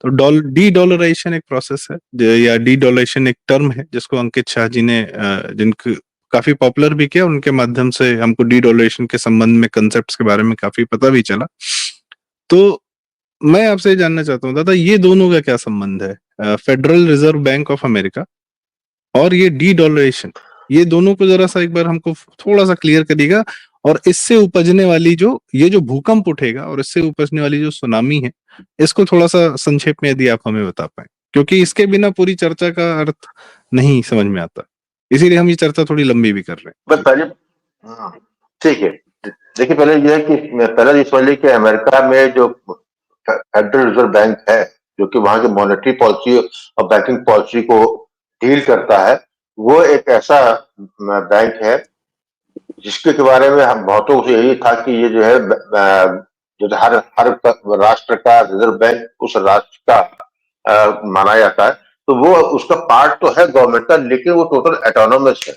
D dollarisation एक process है या डी डॉलराइजेशन एक टर्म है जिसको अंकित शाह जी ने जिनको काफी पॉपुलर भी किया, उनके माध्यम से हमको डी डॉलराइजेशन के संबंध में कंसेप्ट्स के बारे में काफी पता भी चला। तो मैं आपसे जानना चाहता हूँ दादा, ये दोनों का क्या संबंध है, federal reserve bank of America और ये डी डॉलराइजेशन, ये दोनों को जरा सा एक बार हमको थोड़ा सा क्लियर करिएगा। और इससे उपजने वाली जो ये जो भूकंप उठेगा और इससे उपजने वाली जो सुनामी है, इसको थोड़ा सा संक्षेप में यदि आप हमें बता पाए, क्योंकि इसके बिना पूरी चर्चा का अर्थ नहीं समझ में आता, इसीलिए हम ये चर्चा थोड़ी लंबी भी कर रहे हैं। बस पहले ठीक है, देखिए पहले यह है कि पहला ये समझ लीजिए कि अमेरिका में जो फेडरल रिजर्व बैंक है, जो कि वहां की मॉनेटरी पॉलिसी और बैंकिंग पॉलिसी को डील करता है, वो एक ऐसा बैंक है जिसके के बारे में हम बहुतों से यही था कि ये जो है जो हर हर राष्ट्र का रिजर्व बैंक उस राष्ट्र का माना जाता है, तो वो उसका पार्ट तो है गवर्नमेंट का, लेकिन वो टोटल एटोनोमस है।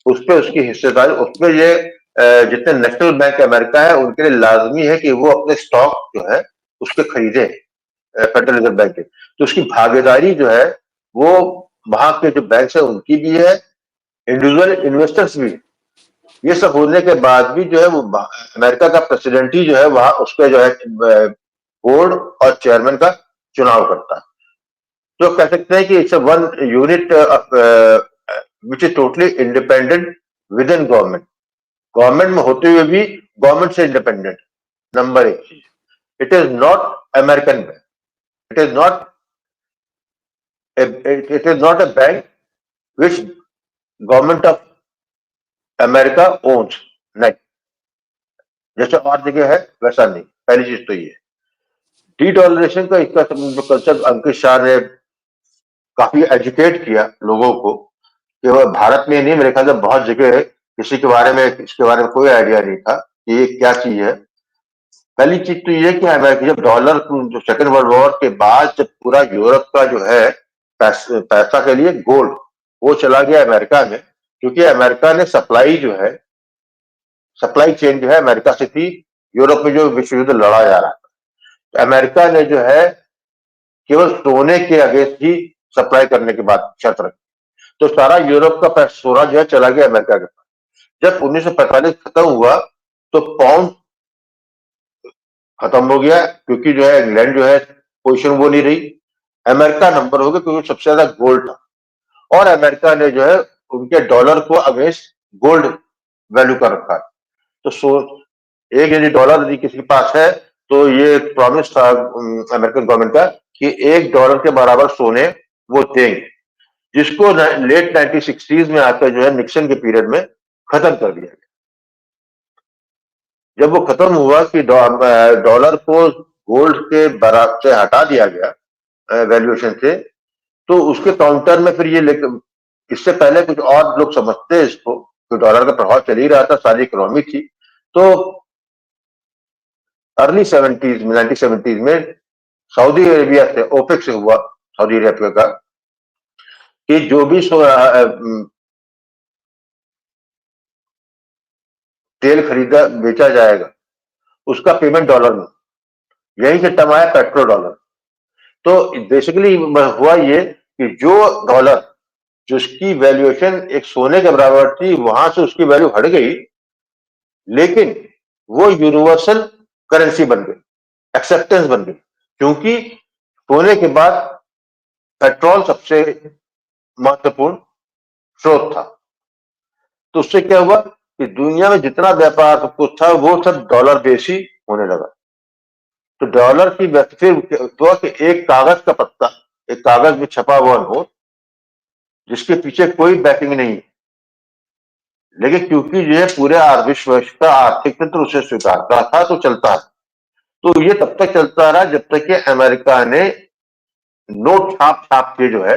उस पर उसकी हिस्सेदारी, उसमें ये जितने नेशनल बैंक अमेरिका है उनके लिए लाजमी है कि वो अपने स्टॉक जो है उसके खरीदे फेडरल रिजर्व बैंक के, तो उसकी भागीदारी जो है वो वहां के जो बैंक है उनकी भी है, इंडिविजुअल इन्वेस्टर्स भी। ये सब होने के बाद भी जो है वो अमेरिका का प्रेसिडेंट ही जो है वहां उसके जो है बोर्ड और चेयरमैन का चुनाव करता है। तो कह सकते हैं कि it's one unit which is totally independent with in government, government में होते हुए भी गवर्नमेंट से इंडिपेंडेंट। नंबर एक चीज, it is not American bank, it is not a bank which government of America owns, नहीं, जैसे और जगह है वैसा नहीं। पहली चीज तो ये डी डॉलरेशन का इसका कंसेप्ट अंकित शाह ने काफी एजुकेट किया लोगों को, केवल भारत में नहीं, मेरे ख्याल से बहुत जगह है, किसी के बारे में इसके बारे में कोई आइडिया नहीं था कि ये क्या चीज है। पहली चीज तो ये कि अमेरिका जब डॉलर जो सेकेंड वर्ल्ड वॉर के बाद जब पूरा यूरोप का जो है पैसा के लिए गोल्ड वो चला गया अमेरिका में, क्योंकि अमेरिका ने सप्लाई जो है, सप्लाई चेन जो है अमेरिका से थी यूरोप में जो विश्व युद्ध लड़ा जा रहा था, तो अमेरिका ने जो है केवल सोने के अगेंस्ट ही सप्लाई करने के बाद शर्त रखी, तो सारा यूरोप का सोना जो है चला गया अमेरिका के पास। जब 1945 खत्म हुआ तो पाउंड खत्म हो गया, क्योंकि जो है इंग्लैंड जो है पोजीशन वो नहीं रही, अमेरिका नंबर हो गया क्योंकि सबसे ज्यादा गोल्ड था, और अमेरिका ने जो है उनके डॉलर को अगेंस्ट गोल्ड वैल्यू कर रखा है। तो एक यदि डॉलर यदि किसी के पास है तो ये प्रॉमिस था अमेरिकन गवर्नमेंट का कि $1 के बराबर सोने वो देंगे, जिसको लेट 1960s में आकर जो है निक्सन के पीरियड में खत्म कर दिया गया। जब वो खत्म हुआ कि डॉलर को गोल्ड के बराबर से हटा दिया गया वैल्यूएशन से, तो उसके काउंटर में फिर ये इससे पहले कुछ और लोग समझते हैं इसको, तो डॉलर का प्रभाव चल ही रहा था, सारी इकोनॉमी थी। तो अर्ली 1970s में सऊदी अरेबिया से, ओपेक से हुआ सऊदी अरेबिया का, कि जो भी तेल खरीदा बेचा जाएगा उसका पेमेंट डॉलर में, यही से टर्म आया पेट्रो डॉलर। तो बेसिकली हुआ ये कि जो डॉलर जिसकी वैल्यूएशन एक सोने के बराबर थी, वहां से उसकी वैल्यू हट गई, लेकिन वो यूनिवर्सल करेंसी बन गई, एक्सेप्टेंस बन गई, क्योंकि सोने के बाद पेट्रोल सबसे महत्वपूर्ण स्रोत था। तो उससे क्या हुआ कि दुनिया में जितना व्यापार सब कुछ था वो सब डॉलर बेस ही होने लगा। तो डॉलर की फिर हुआ कि एक कागज का पत्ता, एक कागज में छपा हुआ नोट जिसके पीछे कोई बैकिंग नहीं है, लेकिन क्योंकि ये पूरे विश्व का आर्थिक तंत्र उसे स्वीकारता था तो चलता है। तो ये तब तक चलता रहा जब तक कि अमेरिका ने नोट छाप छाप के जो है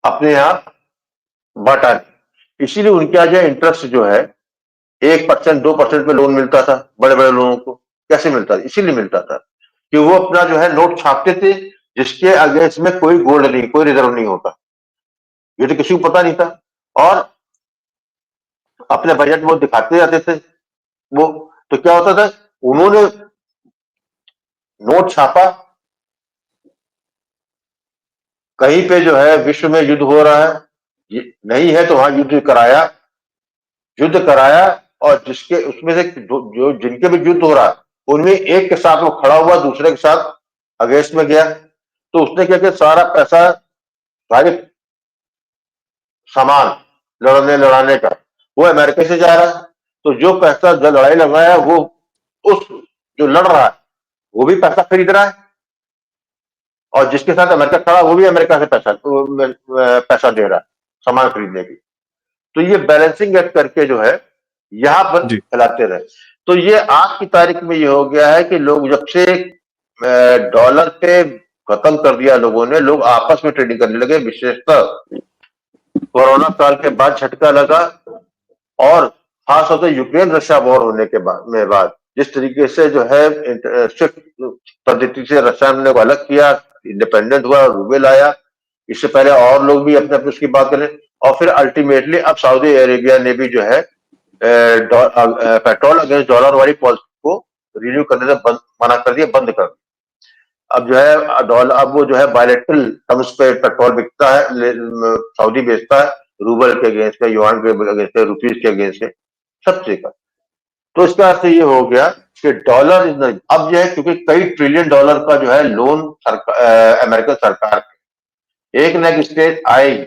अपने आप बांटा नहीं। इसीलिए उनके यहाँ जो इंटरेस्ट जो है 1% 2% पे लोन मिलता था बड़े बड़े लोगों को। कैसे मिलता था? इसीलिए मिलता था कि वो अपना जो है नोट छापते थे जिसके अगेंस्ट में कोई गोल्ड नहीं, कोई रिजर्व नहीं होता। ये तो किसी को पता नहीं था, और अपने बजट वो दिखाते जाते थे वो। तो क्या होता था, उन्होंने नोट छापा, कहीं पे जो है विश्व में युद्ध हो रहा है, नहीं है तो वहां युद्ध कराया, और जिसके उसमें से जो जिनके भी युद्ध हो रहा है उनमें एक के साथ वो खड़ा हुआ, दूसरे के साथ अगेंस्ट में गया, तो उसने क्या किया, सारा पैसा, सारे सामान लड़ाने का वो अमेरिका से जा रहा है, तो जो पैसा जो लड़ाई लड़ रहा है वो उस जो लड़ रहा है वो भी पैसा खरीद रहा है, और जिसके साथ अमेरिका खड़ा वो भी अमेरिका से पैसा दे रहा है सामान खरीदने की। तो ये बैलेंसिंग एक्ट करके जो है यहाँ पर जी फैलाते रहे। तो ये आज की तारीख में ये हो गया है कि लोग जब से डॉलर पे खत्म कर दिया लोगों ने, लोग आपस में ट्रेडिंग करने लगे, विशेषतः कोरोना काल के बाद झटका लगा, और खास तौर से यूक्रेन रशिया वॉर होने के बाद जिस तरीके से जो है स्विफ्ट पद्धति से रशिया ने को अलग किया, इंडिपेंडेंट हुआ, रूबेल आया, इससे पहले और लोग भी अपने अपने उसकी बात करें, और फिर अल्टीमेटली अब सऊदी अरेबिया ने भी जो है पेट्रोल अगेंस्ट डॉलर वाली पॉलिसी को रिन्यू करने से मना कर दिया, बंद कर दिया। अब जो है डॉलर, अब वो जो है बायलेटरल टर्म्स पे पेट्रोल बिकता है, सऊदी बेचता है रूबल के अगेंस्ट में, युआन के अगेंस्ट में, रुपीज के अगेंस्ट में, सब चीज। तो इसका अर्थ ये हो गया कि डॉलर अब जो है, क्योंकि कई ट्रिलियन डॉलर का जो है लोन अमेरिकन सरकार, एक ना एक स्टेज आएगी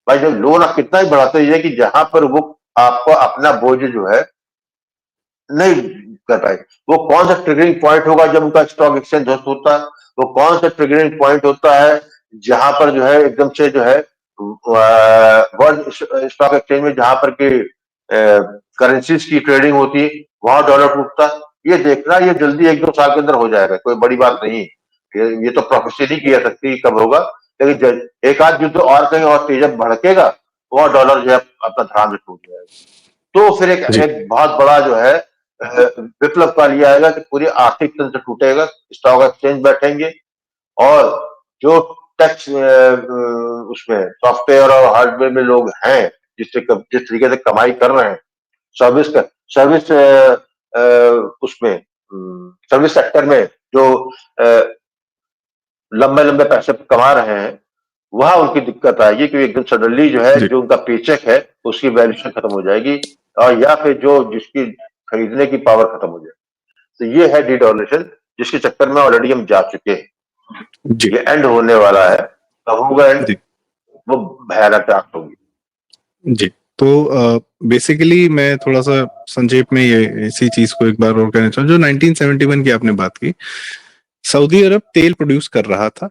भाई, जब लोन आप कितना ही बढ़ाते हैं कि जहां पर वो आपको अपना बोझ जो है नहीं कर पाए, वो कौन सा ट्रिगरिंग पॉइंट होगा जब उनका स्टॉक एक्सचेंज होता है, वो कौन सा ट्रिगरिंग पॉइंट होता है जहां पर जो है एकदम से जो है वर्ल्ड स्टॉक एक्सचेंज में जहां पर की करेंसीज की ट्रेडिंग होती है वहां डॉलर टूटता है। ये देखना, ये जल्दी 1-2 साल के अंदर हो जाएगा, कोई बड़ी बात नहीं। ये तो प्रोफेसी नहीं किया सकती कब होगा, लेकिन एक आध युद्ध और कहीं और तेज भड़केगा, वहां डॉलर जो है अपना ध्यान से टूट जाएगा। तो फिर जी एक बहुत बड़ा जो है विप्लव का लिया आएगा कि पूरी आर्थिक तंत्र टूटेगा, स्टॉक एक्सचेंज बैठेंगे, और जो टैक्स उसमें सॉफ्टवेयर और हार्डवेयर में लोग हैं, जिस तरीके से कमाई कर रहे हैं, सर्विस का सर्विस उसमें सर्विस सेक्टर में जो लंबे लंबे पैसे कमा रहे हैं, वहां उनकी दिक्कत आएगी, क्योंकि एकदम सडनली जो है जी जो उनका पेचेक है उसकी वैल्यूएशन खत्म हो जाएगी, और या फिर जो जिसकी खरीदने की पावर खत्म हो जाएगी। तो ये है डीडॉलरेशन, जिसके चक्कर में ऑलरेडी हम जा चुके हैं। जी ये एंड होने वाला है, कब होगा एंड, जी वो भयानक आग होगी। जी। तो बेसिकली मैं थोड़ा सा संक्षेप में ये इसी चीज को एक बार और कहना चाहूँ। जो 1971 की आपने बात की, सऊदी अरब तेल प्रोड्यूस कर रहा था,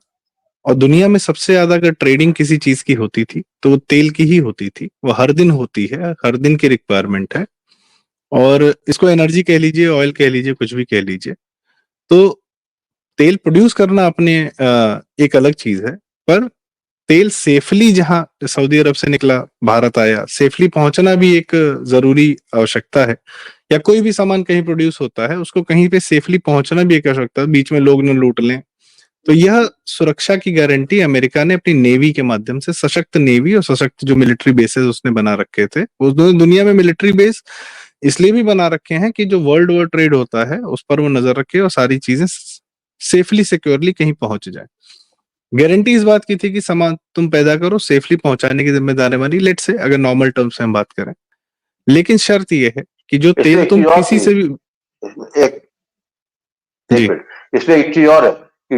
और दुनिया में सबसे ज्यादा अगर ट्रेडिंग किसी चीज की होती थी तो वो तेल की ही होती थी। वो हर दिन होती है, हर दिन की रिक्वायरमेंट है, और इसको एनर्जी कह लीजिए, ऑयल कह लीजिए, कुछ भी कह लीजिए। तो तेल प्रोड्यूस करना अपने एक अलग चीज है, पर तेल सेफली जहां सऊदी अरब से निकला भारत आया, सेफली पहुंचना भी एक जरूरी आवश्यकता है। या कोई भी सामान कहीं प्रोड्यूस होता है, उसको कहीं पे सेफली पहुंचना भी एक आवश्यकता है, बीच में लोग न लूट लें। तो यह सुरक्षा की गारंटी अमेरिका ने अपनी नेवी के माध्यम से, सशक्त नेवी और सशक्त जो मिलिट्री बेसेस उसने बना रखे थे, उस दुनिया में मिलिट्री बेस इसलिए भी बना रखे हैं कि जो वर्ल्ड वार ट्रेड होता है उस पर वो नजर रखे और सारी चीजें सेफली सिक्योरली कहीं पहुंच जाए। गारंटी इस बात की थी कि सामान तुम पैदा करो, सेफली पहुंचाने की जिम्मेदारी हमारी, लेट से अगर नॉर्मल टर्म्स से हम बात करें। लेकिन शर्त यह है कि जो इसमें तेल एक तुम चीज और किसी थी, से भी। एक एक जी मिनट, इसमें एक चीज और है कि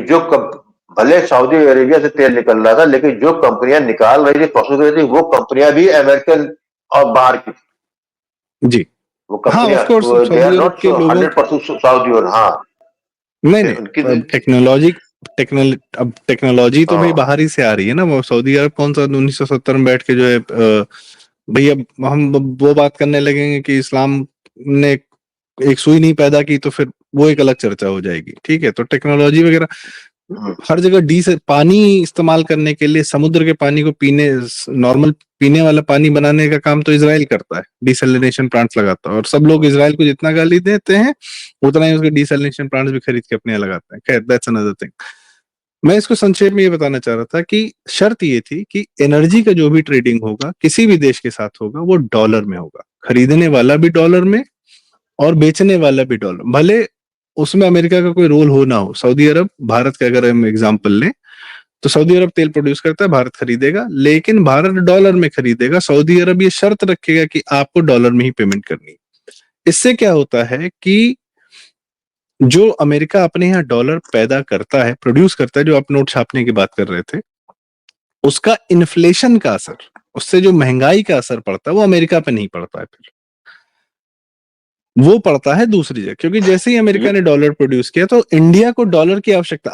भले सऊदी अरेबिया से तेल निकल रहा था, लेकिन जो कंपनियां निकाल रही थी, प्रोसेस कर रही थी, वो कंपनियां भी अमेरिकन और बाहर की थी। जी। वो हाँ कंपनियां of course they are Saudi Arabia not के लोगों हंड्रेड परसेंट सऊदी, और हाँ नहीं उनकी नहीं, टेक्नोलॉजी अब टेक्नोलॉजी तो भाई हाँ बाहर ही से आ रही है ना। वो सऊदी अरब कौन सा 1970 में बैठ के जो है भाई, अब हम वो बात करने लगेंगे कि इस्लाम ने एक सुई नहीं पैदा की, तो फिर वो एक अलग चर्चा हो जाएगी। ठीक है, तो टेक्नोलॉजी वगैरह हर जगह डी से पानी इस्तेमाल करने के लिए, समुद्र के पानी को पीने, नॉर्मल पीने वाला पानी बनाने का काम तो इसराइल करता है, डिसैलिनेशन प्लांट्स लगाता है, और सब लोग इसराइल को जितना गाली देते हैं उतना ही उसके डिसैलिनेशन प्लांट्स भी खरीद के अपने यहाँ लगाते हैं। खैर दैट्स अनदर थिंग। मैं इसको संक्षेप में ये बताना चाह रहा था कि शर्त ये थी कि एनर्जी का जो भी ट्रेडिंग होगा किसी भी देश के साथ होगा वो डॉलर में होगा, खरीदने वाला भी डॉलर में और बेचने वाला भी डॉलर। भले उसमें अमेरिका का कोई रोल हो ना हो, सऊदी अरब, भारत का अगर हम एग्जांपल लें, तो सऊदी अरब तेल प्रोड्यूस करता है, भारत खरीदेगा, लेकिन भारत डॉलर में खरीदेगा, सऊदी अरब ये शर्त रखेगा कि आपको डॉलर में ही पेमेंट करनी है। इससे क्या होता है कि जो अमेरिका अपने यहाँ डॉलर पैदा करता है, प्रोड्यूस करता है, जो आप नोट छापने की बात कर रहे थे, उसका इन्फ्लेशन का असर, उससे जो महंगाई का असर पड़ता है, वो अमेरिका पे नहीं पड़ता है फिर, वो पड़ता है दूसरी जगह। क्योंकि जैसे ही अमेरिका ने डॉलर प्रोड्यूस किया, तो इंडिया को डॉलर की आवश्यकता,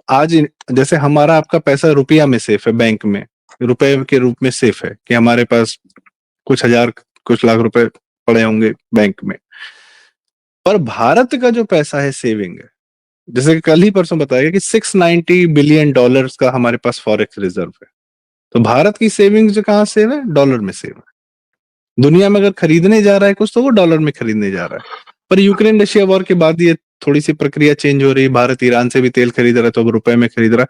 आज जैसे हमारा आपका पैसा रुपया में सेफ है, बैंक में रुपए के रूप में सेफ है, कि हमारे पास कुछ हजार कुछ लाख रुपए पड़े होंगे बैंक में। पर भारत का जो पैसा है सेविंग है, जैसे कि कल ही परसों बताया गया कि $690 बिलियन का हमारे पास फॉरेक्स रिजर्व है। तो भारत की सेविंग्स जो कहाँ सेव है? डॉलर में सेव है। दुनिया में अगर खरीदने जा रहा है कुछ, तो वो डॉलर में खरीदने जा रहा है। पर यूक्रेन रशिया वॉर के बाद ये थोड़ी सी प्रक्रिया चेंज हो रही है, भारत ईरान से भी तेल खरीद रहा है, तो अब रुपए में खरीद रहा है।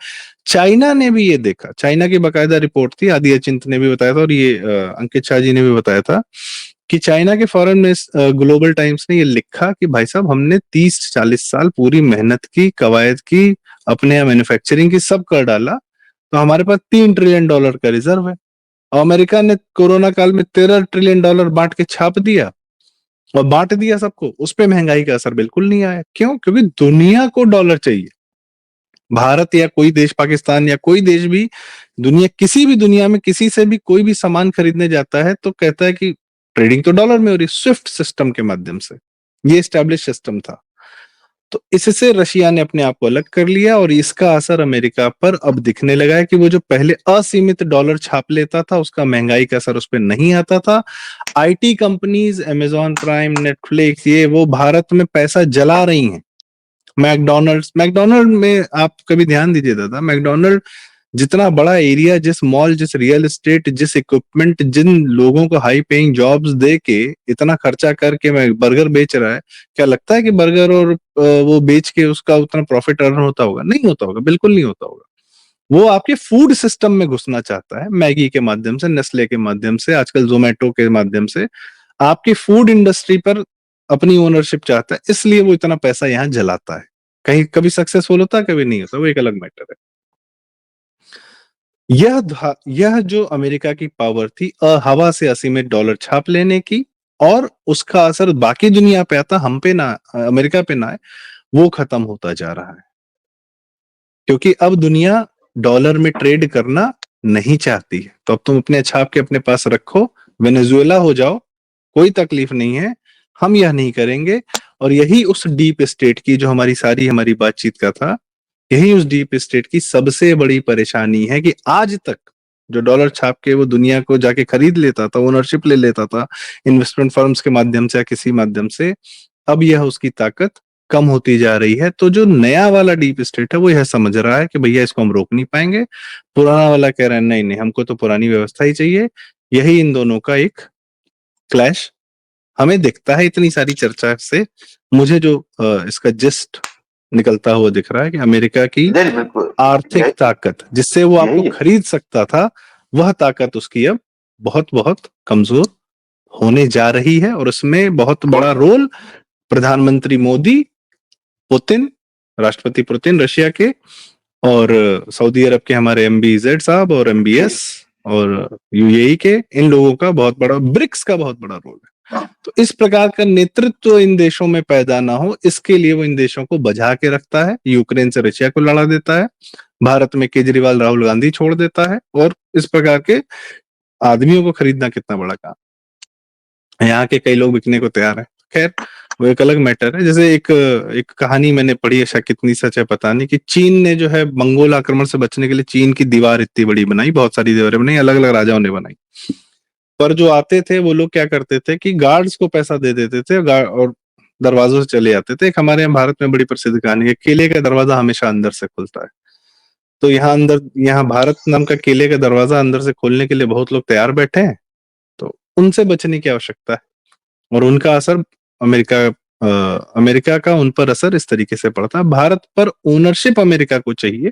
चाइना ने भी ये देखा, चाइना की बाकायदा रिपोर्ट थी, आदि अचिंत ने भी बताया था, और ये अंकित शाह जी ने भी बताया था कि चाइना के फॉरेन में ग्लोबल टाइम्स ने ये लिखा कि भाई साहब, हमने 30-40 साल पूरी मेहनत की, कवायद की, अपने यहाँ मैन्युफैक्चरिंग की, सब कर डाला, तो हमारे पास $3 ट्रिलियन का रिजर्व है। और अमेरिका ने कोरोना काल में $13 ट्रिलियन बांट के छाप दिया, और बांट दिया सबको, उस पे महंगाई का असर बिल्कुल नहीं आया। क्यों? क्योंकि दुनिया को डॉलर चाहिए। भारत या कोई देश, पाकिस्तान या कोई देश भी, दुनिया किसी भी दुनिया में किसी से भी कोई भी सामान खरीदने जाता है, तो कहता है कि ट्रेडिंग तो डॉलर में हो रही है, स्विफ्ट सिस्टम के माध्यम से। ये स्टैब्लिश सिस्टम था। तो इससे रशिया ने अपने आप को अलग कर लिया, और इसका असर अमेरिका पर अब दिखने लगा है कि वो जो पहले असीमित डॉलर छाप लेता था, उसका महंगाई का असर उस पर नहीं आता था। IT companies, Amazon prime, Netflix, ये वो भारत में पैसा जला रही हैं। मैकडोनल्ड में आप कभी ध्यान दीजिए दादा, मैकडोनल्ड जितना बड़ा एरिया, जिस मॉल, जिस रियल एस्टेट, जिस इक्विपमेंट, जिन लोगों को हाई पेइंग जॉब्स दे के, इतना खर्चा करके मैं बर्गर बेच रहा है, क्या लगता है कि बर्गर और वो बेच के उसका उतना प्रॉफिट अर्न होता होगा? नहीं होता होगा, बिल्कुल नहीं होता होगा। वो आपके फूड सिस्टम में घुसना चाहता है, मैगी के माध्यम से, नेस्ले के माध्यम से, आजकल जोमेटो के माध्यम से आपकी फूड इंडस्ट्री पर अपनी ओनरशिप चाहता है, इसलिए वो इतना पैसा यहाँ जलाता है। कहीं कभी सक्सेसफुल होता है, कभी नहीं होता, वो एक अलग मैटर है। यह जो अमेरिका की पावर थी, हवा से असीमित डॉलर छाप लेने की, और उसका असर बाकी दुनिया पे आता, हम पे ना, अमेरिका पे ना आए, वो खत्म होता जा रहा है। क्योंकि अब दुनिया डॉलर में ट्रेड करना नहीं चाहती है। तो अब तुम अपने छाप के अपने पास रखो, वेनेजुएला हो जाओ, कोई तकलीफ नहीं है, हम यह नहीं करेंगे। और यही उस डीप स्टेट की, जो हमारी बातचीत का था, यही उस डीप स्टेट की सबसे बड़ी परेशानी है कि आज तक जो डॉलर छाप के वो दुनिया को जाके खरीद लेता था, ओनरशिप ले लेता था इन्वेस्टमेंट फर्म्स के माध्यम से या किसी माध्यम से, अब यह उसकी ताकत कम होती जा रही है। तो जो नया वाला डीप स्टेट है, वो यह समझ रहा है कि भैया इसको हम रोक नहीं पाएंगे। पुराना वाला कह रहा है नहीं नहीं, हमको तो पुरानी व्यवस्था ही चाहिए। यही इन दोनों का एक क्लैश हमें दिखता है इतनी सारी चर्चा से। मुझे जो इसका जिस्ट निकलता हुआ दिख रहा है कि अमेरिका की नहीं, बिल्कुल। आर्थिक ताकत, जिससे वो आपको यही खरीद सकता था, वह ताकत उसकी अब बहुत बहुत कमजोर होने जा रही है। और उसमें बहुत बड़ा रोल प्रधानमंत्री मोदी, पुतिन, राष्ट्रपति पुतिन रशिया के, और सऊदी अरब के हमारे MBZ साहब और MBS और UAE के, इन लोगों का बहुत बड़ा, ब्रिक्स का बहुत बड़ा रोल है। तो इस प्रकार का नेतृत्व इन देशों में पैदा ना हो, इसके लिए वो इन देशों को बजा के रखता है। यूक्रेन से रशिया को लड़ा देता है, भारत में केजरीवाल राहुल गांधी छोड़ देता है, और इस प्रकार के आदमियों को खरीदना कितना बड़ा काम। यहाँ के कई लोग बिकने को तैयार है। खैर, वो एक अलग मैटर है। जैसे एक एक कहानी मैंने पढ़ी है, शायद कितनी सच है पता नहीं, कि चीन ने जो है मंगोल आक्रमण से बचने के लिए चीन की दीवार इतनी बड़ी बनाई, बहुत सारी दीवारें बनाई, अलग अलग राजाओं ने बनाई। पर जो आते थे वो लोग क्या करते थे कि गार्ड्स को पैसा दे देते थे, और दरवाजों से चले आते थे। एक हमारे यहाँ भारत में बड़ी प्रसिद्ध कहानी है, केले का दरवाजा हमेशा अंदर से खुलता है। तो यहाँ भारत नाम का केले का दरवाजा अंदर से खोलने के लिए बहुत लोग तैयार बैठे हैं। तो उनसे बचने की आवश्यकता है। और उनका असर अमेरिका का उन पर असर इस तरीके से पड़ता है। भारत पर ओनरशिप अमेरिका को चाहिए,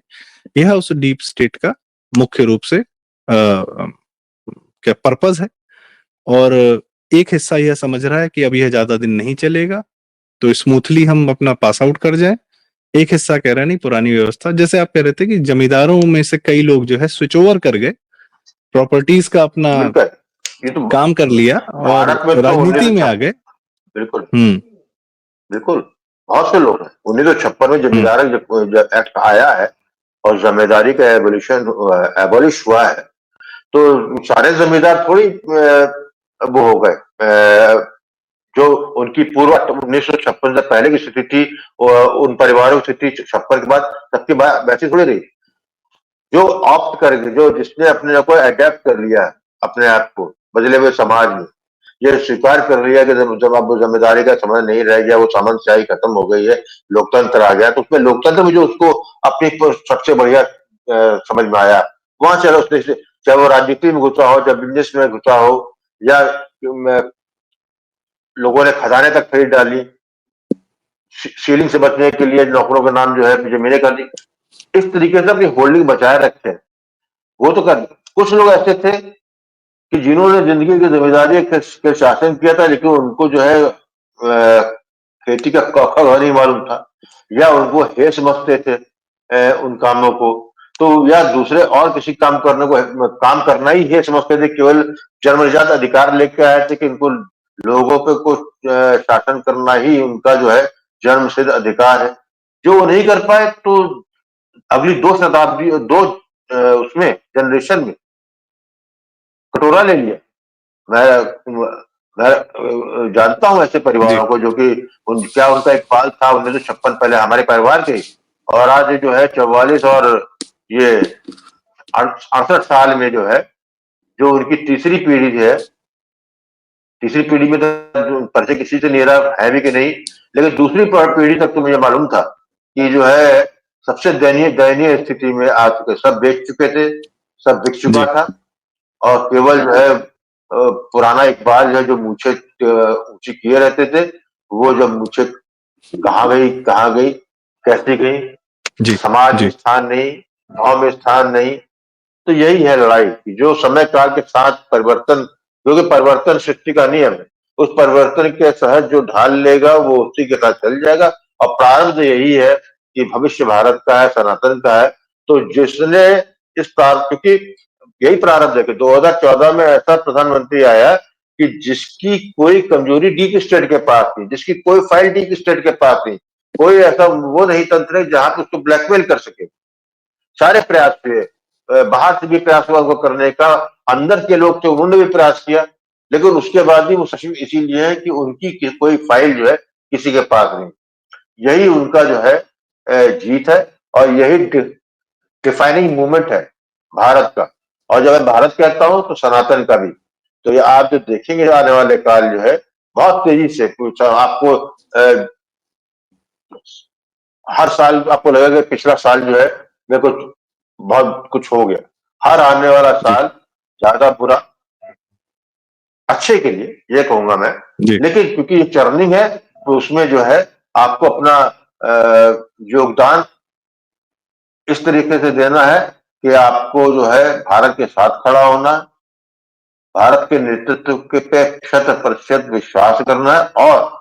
यह उस डीप स्टेट का मुख्य रूप से क्या पर्पज है। और एक हिस्सा यह समझ रहा है कि अब यह ज्यादा दिन नहीं चलेगा, तो स्मूथली हम अपना पास आउट कर जाए। एक हिस्सा कह रहा नहीं, पुरानी व्यवस्था जैसे आप कह रहे थे कि जमींदारों में से कई लोग जो है स्विच ओवर कर गए, प्रॉपर्टीज का अपना बिल्कुल, ये तो काम कर लिया और भारत में तो राजनीति में आ 1956 गए। बिल्कुल, हम्म। बिल्कुल, बहुत से लोग हैं। 1956 में हम्म। जमींदारी जब एक्ट आया है और जमींदारी का एबॉलिश हुआ है, तो सारे जमींदार थोड़ी वो हो गए, जो उनकी पूर्व 1956 से पहले की स्थिति थी, उन परिवारों की स्थिति 56 के बाद सबकी वैसी थोड़ी रही। जो ऑप्ट करके, जो जिसने अपने आप को अडेप्ट कर लिया है, अपने आप को बदले हुए समाज में, ये स्वीकार कर लिया कि जब अब जिम्मेदारी का समय नहीं रह गया, वो सामंतशाही खत्म हो गई है, लोकतंत्र आ गया, तो उसमें लोकतंत्र में जो उसको अपनी सबसे बढ़िया समझ में आया, वहां से उसने, चाहे वो राजनीति में घुसा हो, चाहे बिजनेस में घुसा हो, या लोगों ने खजाने तक खरीद डाली, सीलिंग से बचने के लिए नौकरों का नाम जो है जमीनें कर दी, इस तरीके से अपनी होल्डिंग बचाए रखे। वो तो कर, कुछ लोग ऐसे थे कि जिन्होंने जिंदगी की जिम्मेदारी के शासन किया था, लेकिन उनको जो है खेती का क ख ग नहीं मालूम था, या उनको हे समझते थे उन कामों को, तो या दूसरे और किसी काम करने को, काम करना ही हे समझते थे, केवल जन्मजात अधिकार लेके आए थे कि इनको लोगों पे कुछ शासन करना ही उनका जो है जन्मसिद्ध अधिकार है। जो वो नहीं कर पाए, तो अगली 2 शताब्दी, उसमें जनरेशन में कटोरा ले लिया। मैं जानता हूँ ऐसे जी। परिवारों को, जो कि क्या उनका एक पाल था 1956 पहले हमारे परिवार के, और आज जो है 44 और ये 68 साल में जो है, जो उनकी तीसरी पीढ़ी है, तीसरी पीढ़ी में तो परिचय किसी से नहीं रहा है भी कि नहीं, लेकिन दूसरी पीढ़ी तक तो मुझे मालूम था कि जो है सबसे दयनीय दयनीय स्थिति में आ चुके, सब बेच चुके थे, सब बिक चुका जी। था, और केवल जो है पुराना इकबाल जो है, जो मूछें ऊंची किए रहते थे, वो जब मूछें कहाँ गई, कैसी गई, जी। समाज में जी। स्थान नहीं, गांव में स्थान नहीं। तो यही है लड़ाई कि जो समय काल के साथ परिवर्तन, क्योंकि परिवर्तन सृष्टि का नियम है, उस परिवर्तन के सहज जो ढाल लेगा वो उसी के साथ चल जाएगा। और प्रारंभ तो यही है कि भविष्य भारत का है, सनातन का है। तो जिसने इस प्रारंभ, क्योंकि यही प्रारंभ है कि 2014 में ऐसा प्रधानमंत्री आया कि जिसकी कोई कमजोरी डीप स्टेट के पास थी, जिसकी कोई फाइल डीप स्टेट के पास थी, कोई ऐसा वो नहीं तंत्र है जहां पे उसको ब्लैकमेल कर सके। सारे प्रयास किए, बाहर से भी प्रयास हुआ उनको करने का, अंदर के लोग थे उन्होंने भी प्रयास किया, लेकिन उसके बाद भी वो सचिव इसीलिए है कि उनकी कोई फाइल जो है किसी के पास नहीं। यही उनका जो है जीत है, और यही डिफाइनिंग मूवमेंट है भारत का। और जब मैं भारत कहता हूं तो सनातन का भी। तो ये आप जो देखेंगे आने वाले काल जो है, बहुत तेजी से कुछ आपको हर साल आपको लगेगा कि पिछला साल जो है मेरे को बहुत कुछ हो गया। हर आने वाला जी। साल ज्यादा बुरा, अच्छे के लिए ये कहूंगा मैं। जी। लेकिन क्योंकि ये चर्निंग है, तो उसमें जो है आपको अपना योगदान इस तरीके से देना है कि आपको जो है भारत के साथ खड़ा होना, भारत के नेतृत्व के पे 100% विश्वास करना है, और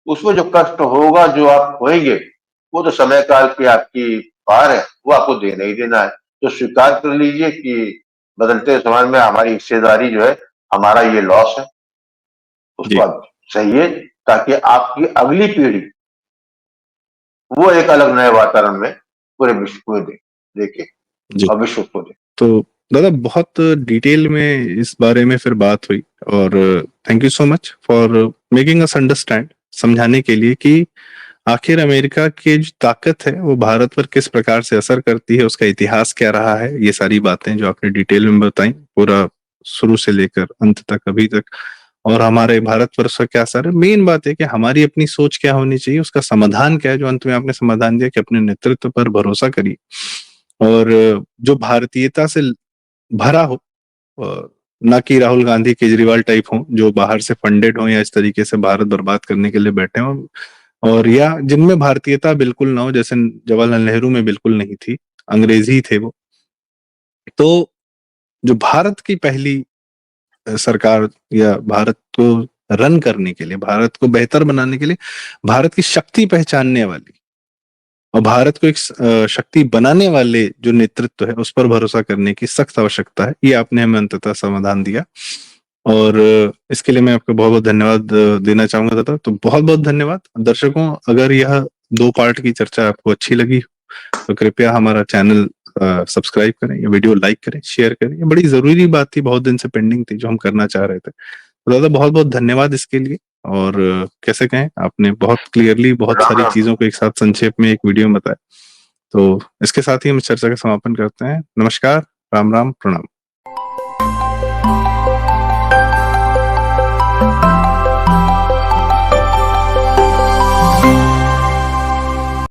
उसमें जो कष्ट होगा, जो आप खोएंगे, वो तो समय काल की आपकी पार है, वो आपको देना ही देना है। तो स्वीकार कर लीजिए कि बदलते समाज में हमारी हिस्सेदारी जो है, हमारा ये लॉस है, उसको जी। आप सहिए, ताकि आपकी अगली पीढ़ी वो एक अलग नए वातावरण में पूरे विश्व को देखे, जी। और विश्व को दे। तो दादा बहुत डिटेल में इस बारे में फिर बात हुई, और thank you so much for making us understand, समझाने के लिए कि आखिर अमेरिका की जो ताकत है वो भारत पर किस प्रकार से असर करती है, उसका इतिहास क्या रहा है, ये सारी बातें जो आपने डिटेल में बताई, पूरा शुरू से लेकर अंत तक अभी तक, और हमारे भारतवर्ष का क्या असर है। मेन बात है कि हमारी अपनी सोच क्या होनी चाहिए, उसका समाधान क्या है, जो अंत में आपने समाधान दिया कि अपने नेतृत्व पर भरोसा करिए, और जो भारतीयता से भरा हो, ना कि राहुल गांधी केजरीवाल टाइप हो जो बाहर से फंडेड हो या इस तरीके से भारत बर्बाद करने के लिए बैठे हो, और या जिनमें भारतीयता बिल्कुल ना हो, जैसे जवाहरलाल नेहरू में बिल्कुल नहीं थी, अंग्रेजी थे वो। तो जो भारत की पहली सरकार या भारत को रन करने के लिए, भारत को बेहतर बनाने के लिए, भारत की शक्ति पहचानने वाली और भारत को एक शक्ति बनाने वाले जो नेतृत्व है उस पर भरोसा करने की सख्त आवश्यकता है। ये आपने हमें अंततः समाधान दिया और इसके लिए मैं आपको बहुत बहुत धन्यवाद देना चाहूंगा दादा। तो बहुत बहुत धन्यवाद। दर्शकों, अगर यह 2 पार्ट की चर्चा आपको अच्छी लगी तो कृपया हमारा चैनल सब्सक्राइब करें, या वीडियो लाइक करें, शेयर करें। ये बड़ी जरूरी बात थी, बहुत दिन से पेंडिंग थी जो हम करना चाह रहे थे। तो दादा बहुत बहुत धन्यवाद इसके लिए। और कैसे कहें, आपने बहुत क्लियरली बहुत राम सारी राम। चीजों को एक साथ संक्षेप में एक वीडियो में बताया। तो इसके साथ ही हम इस चर्चा का समापन करते हैं। नमस्कार, राम राम, प्रणाम।